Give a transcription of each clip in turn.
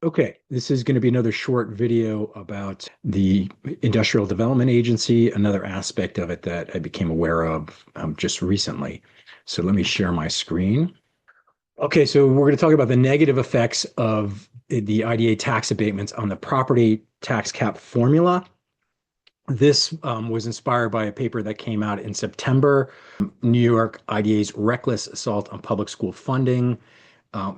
Okay, this is going to be another short video about the Industrial Development Agency, another aspect of it that I became aware of just recently. So let me share my screen. Okay, so we're going to talk about the negative effects of the IDA tax abatements on the property tax cap formula. This was inspired by a paper that came out in September, New York IDA's Reckless Assault on Public School Funding.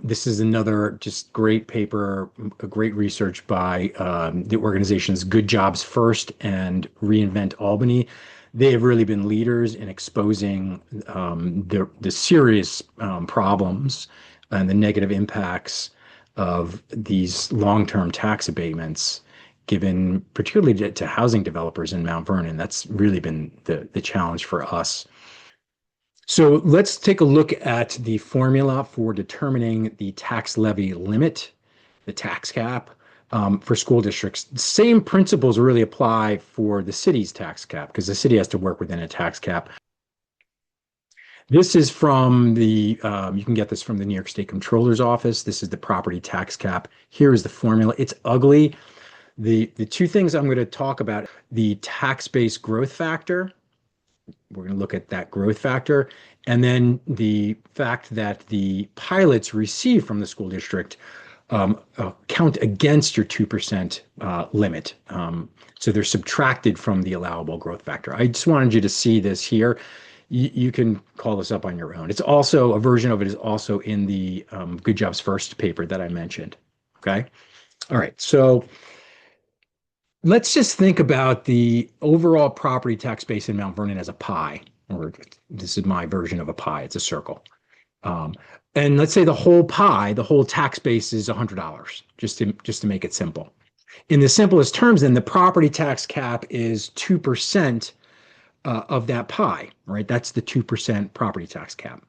This is another just great paper, a great research by the organizations Good Jobs First and Reinvent Albany. They have really been leaders in exposing the serious problems and the negative impacts of these long-term tax abatements, given particularly to housing developers in Mount Vernon. That's really been the challenge for us. So let's take a look at the formula for determining the tax levy limit, the tax cap, for school districts. The same principles really apply for the city's tax cap because the city has to work within a tax cap. This is from you can get this from the New York State Comptroller's Office. This is the property tax cap. Here is the formula. It's ugly. The two things I'm going to talk about, the tax-based growth factor. We're going to look at that growth factor, and then the fact that the pilots receive from the school district count against your 2% limit. So they're subtracted from the allowable growth factor. I just wanted you to see this here. You can call this up on your own. It's also, a version of it is also in the Good Jobs First paper that I mentioned. Okay. All right. So let's just think about the overall property tax base in Mount Vernon as a pie, or this is my version of a pie. It's a circle. And let's say the whole pie, the whole tax base is $100, just to make it simple. In the simplest terms, then the property tax cap is 2% of that pie, right? That's the 2% property tax cap.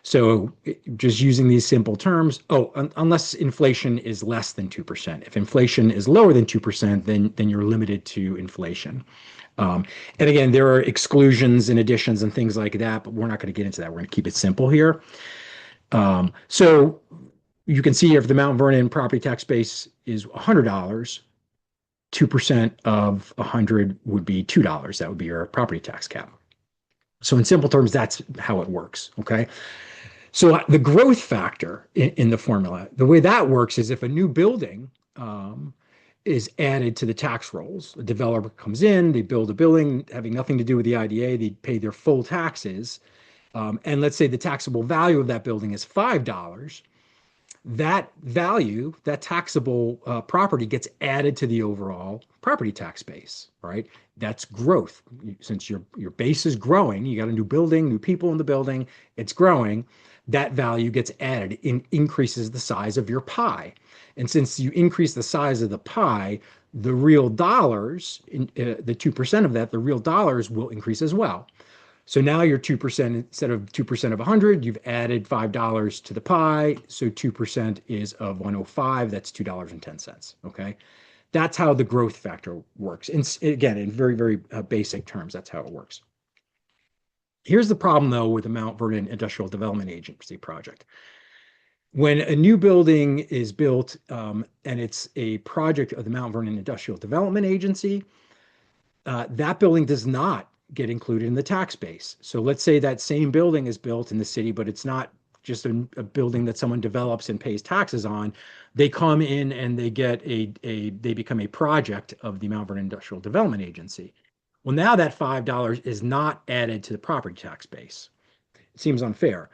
So just using these simple terms, unless inflation is less than 2%. If inflation is lower than 2%, then you're limited to inflation. And again, there are exclusions and additions and things like that, but we're not going to get into that. We're going to keep it simple here. So you can see here, if the Mount Vernon property tax base is $100, 2% of 100 would be $2. That would be your property tax cap. So in simple terms, that's how it works, okay? So the growth factor in the formula, the way that works is if a new building is added to the tax rolls, a developer comes in, they build a building having nothing to do with the IDA, they pay their full taxes, and let's say the taxable value of that building is $5, that value, that taxable property gets added to the overall property tax base, right? That's growth. Since your base is growing, you got a new building, new people in the building, it's growing, that value gets added and increases the size of your pie. And since you increase the size of the pie, the real dollars, the 2% of that, the real dollars will increase as well. So now you're 2%, instead of 2% of 100, you've added $5 to the pie. So 2% is of 105, that's $2.10. Okay. That's how the growth factor works. And again, in very, very basic terms, that's how it works. Here's the problem, though, with the Mount Vernon Industrial Development Agency project. When a new building is built and it's a project of the Mount Vernon Industrial Development Agency, that building does not get included in the tax base. So let's say that same building is built in the city, but it's not just a building that someone develops and pays taxes on. They come in and they get they become a project of the Mount Vernon Industrial Development Agency. Well, now that $5 is not added to the property tax base. It seems unfair,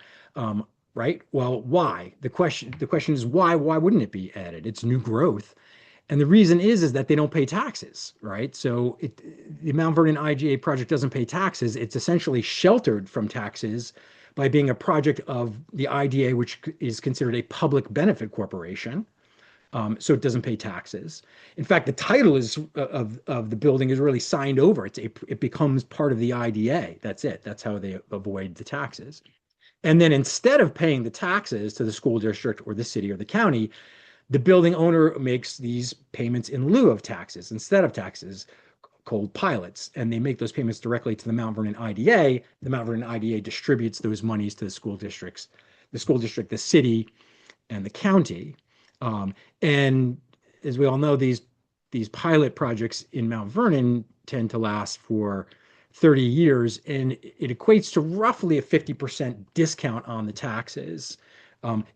right? Well, why? The question is why? Why wouldn't it be added? It's new growth. And the reason is that they don't pay taxes, right? So the Mount Vernon IGA project doesn't pay taxes. It's essentially sheltered from taxes by being a project of the IDA, which is considered a public benefit corporation. So it doesn't pay taxes. In fact, the title of the building is really signed over. It becomes part of the IDA. That's it. That's how they avoid the taxes. And then instead of paying the taxes to the school district or the city or the county, the building owner makes these payments in lieu of taxes, instead of taxes, called pilots. And they make those payments directly to the Mount Vernon IDA. The Mount Vernon IDA distributes those monies to the school districts, the school district, the city, and the county. And as we all know, these pilot projects in Mount Vernon tend to last for 30 years, and it equates to roughly a 50% discount on the taxes.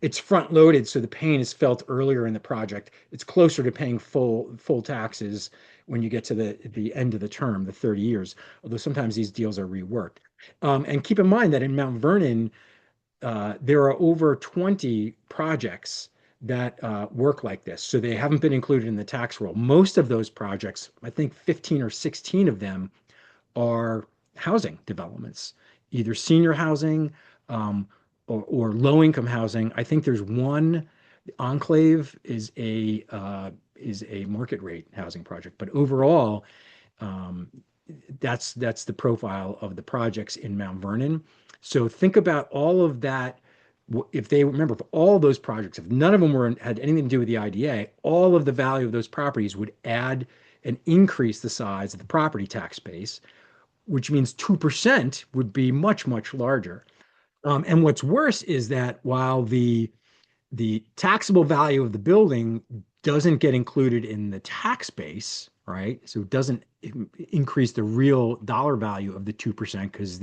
It's front loaded, so the pain is felt earlier in the project. It's closer to paying full taxes when you get to the end of the term, the 30 years, although sometimes these deals are reworked. And keep in mind that in Mount Vernon, there are over 20 projects that work like this. So they haven't been included in the tax roll. Most of those projects, I think 15 or 16 of them, are housing developments, either senior housing or low income housing. I think there's one. Enclave is a market rate housing project, but overall, um, that's the profile of the projects in Mount Vernon. So think about all of that. If they remember, if all those projects, if none of them had anything to do with the IDA, all of the value of those properties would add and increase the size of the property tax base, which means 2% would be much, much larger. And what's worse is that while the taxable value of the building doesn't get included in the tax base, right? So it doesn't increase the real dollar value of the 2% because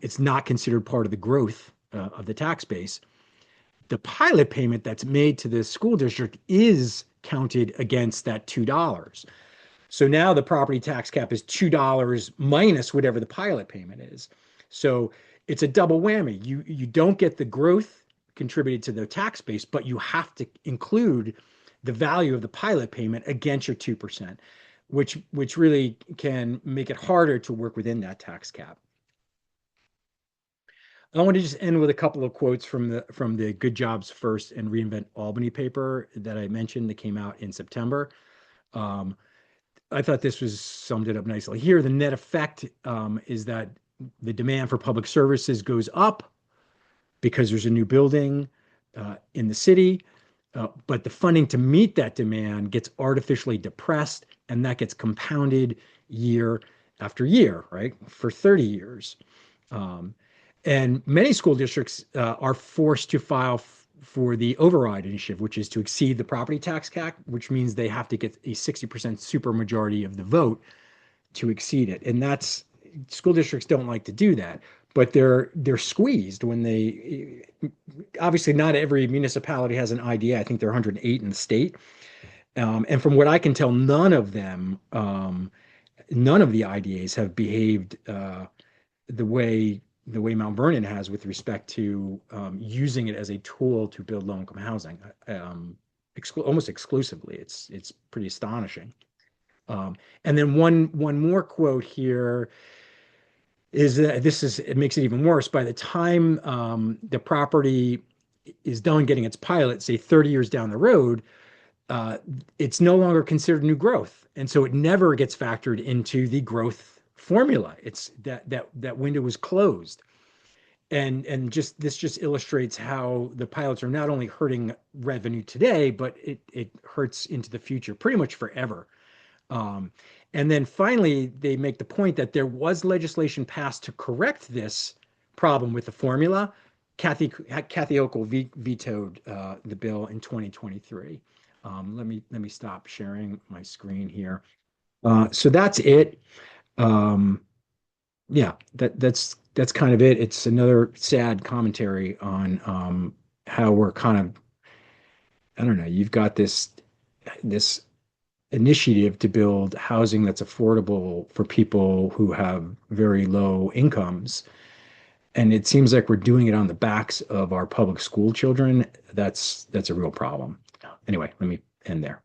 it's not considered part of the growth of the tax base. The pilot payment that's made to the school district is counted against that $2. So now the property tax cap is $2 minus whatever the pilot payment is. So it's a double whammy. You don't get the growth contributed to the tax base, but you have to include the value of the pilot payment against your 2%, which really can make it harder to work within that tax cap. I want to just end with a couple of quotes from the Good Jobs First and Reinvent Albany paper that I mentioned that came out in September. Um, I thought this was summed it up nicely. Here, the net effect is that the demand for public services goes up because there's a new building in the city, but the funding to meet that demand gets artificially depressed, and that gets compounded year after year, right, for 30 years. Um, and many school districts are forced to file for the override initiative, which is to exceed the property tax cap, which means they have to get a 60% supermajority of the vote to exceed it. And that's school districts don't like to do that, but they're squeezed when they obviously not every municipality has an IDA. I think there are 108 in the state. And from what I can tell, none of the IDAs have behaved the way Mount Vernon has with respect to using it as a tool to build low-income housing, almost exclusively. It's pretty astonishing. And then one more quote here is that it makes it even worse. By the time the property is done getting its pilot, say 30 years down the road, uh, it's no longer considered new growth, and so it never gets factored into the growth formula. It's that window was closed, and just this just illustrates how the pilots are not only hurting revenue today, but it hurts into the future, pretty much forever. Um, and then finally, they make the point that there was legislation passed to correct this problem with the formula. Kathy Hochul vetoed the bill in 2023. Let me stop sharing my screen here. So that's it. Um, yeah, that's kind of it. It's another sad commentary on how we're kind of, I don't know, you've got this initiative to build housing that's affordable for people who have very low incomes. And it seems like we're doing it on the backs of our public school children. That's a real problem. Anyway, let me end there.